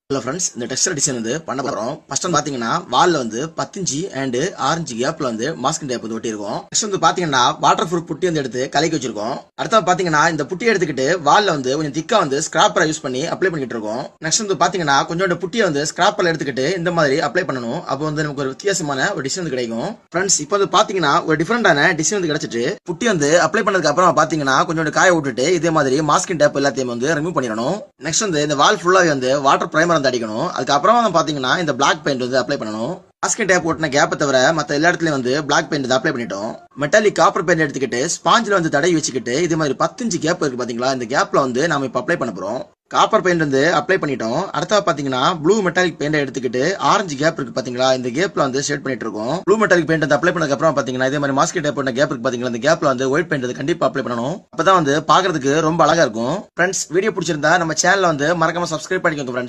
Hello friends, இந்த Dexter design வந்து பண்ண போறோம். ஃபர்ஸ்ட் வந்து பாத்தீங்கன்னா வால்ல வந்து 10 இன்ச் அண்ட் 6 இன்ச் கேப்ல வந்து மாஸ்கிங் டேப் வந்து ஒட்டியிருக்கோம். நெக்ஸ்ட் வந்து பாத்தீங்கன்னா வாட்டர் ப்ரூஃப் புட்டி வந்து எடுத்து கலக்கி வச்சிருக்கோம். அடுத்து பாத்தீங்கன்னா இந்த புட்டியை எடுத்துக்கிட்டு வால்ல வந்து கொஞ்சம் திக்கா வந்து ஸ்கிராப்பரை யூஸ் பண்ணி அப்ளை பண்ணிட்டு இருக்கோம். நெக்ஸ்ட் வந்து பாத்தீங்கன்னா கொஞ்சோண்டு புட்டியை வந்து ஸ்கிராப்பர்ல எடுத்துக்கிட்டு இந்த மாதிரி அப்ளை பண்ணணும். அப்போ வந்து நமக்கு ஒரு வித்தியாசமான ஒரு டிசைன் வந்து கிடைக்கும். ஃப்ரெண்ட்ஸ், இப்போ வந்து பாத்தீங்கன்னா ஒரு டிஃபரெண்டான டிசைன் வந்து கிடைச்சிட்டு புட்டி வந்து அப்ளை பண்ணதுக்கு அப்புறம் பாத்தீங்கன்னா கொஞ்சோண்டு காய விட்டுட்டு இதே மாதிரி மாஸ்கிங் டேப் எல்லாத்தையும் வந்து ரிமூவ் பண்ணிடணும். நெக்ஸ்ட் வந்து இந்த வால் ஃபுல்லாவே வந்து வாட்டர் பிரைமர் வந்து அடிக்கணும். அதுக்கப்புறமா வந்து பாத்தீங்கன்னா இந்த பிளாக் பெயிண்ட் வந்து அப்ளை பண்ணணும். மாஸ்கிங் டேப் ஓட்டின கேப்பை தவிர மற்ற எல்லா இடத்துலயும் வந்து பிளாக் பெயிண்ட் வந்து அப்ளை பண்ணிட்டோம். மெட்டாலிக் காப்பர் பெயிண்ட் எடுத்துக்கிட்டு ஸ்பாஞ்சில் வந்து தடவி வச்சுக்கிட்டு இதே மாதிரி 10 இன்ச் கேப் இருக்கு பாத்தீங்களா, இந்த கேப்ல வந்து நாம இப்ப அப்ளை பண்ண போறோம். காப்பர் பெயிண்ட் வந்து அப்ளை பண்ணிட்டோம். அடுத்தா பாத்தீங்கன்னா ப்ளூ மெட்டாலிக் பெயிண்ட் எடுத்துக்கிட்டு ஆரஞ்சு கேப் இருக்கு பாத்தீங்களா, இந்த கேப்ல வந்து ஷேட் பண்ணிட்டு இருக்கோம். ப்ளூ மெட்டாலிக் பெயிண்ட் வந்து அப்ளை பண்ணதுக்கு அப்புறம் பாத்தீங்கன்னா இதே மாதிரி மாஸ்கிங் டேப் போட்ட கேப் இருக்கு பாத்தீங்களா, இந்த கேப்ல வந்து ஒயிட் பெயிண்ட் வந்து கண்டிப்பா அப்ளை பண்ணணும். அப்பதான் வந்து பாக்குறதுக்கு ரொம்ப அழகா இருக்கும். ஃப்ரெண்ட்ஸ், வீடியோ பிடிச்சிருந்தா நம்ம சேனலை வந்து மறக்காம சப்ஸ்கிரைப் பண்ணிக்கோங்க ஃப்ரெண்ட்ஸ்.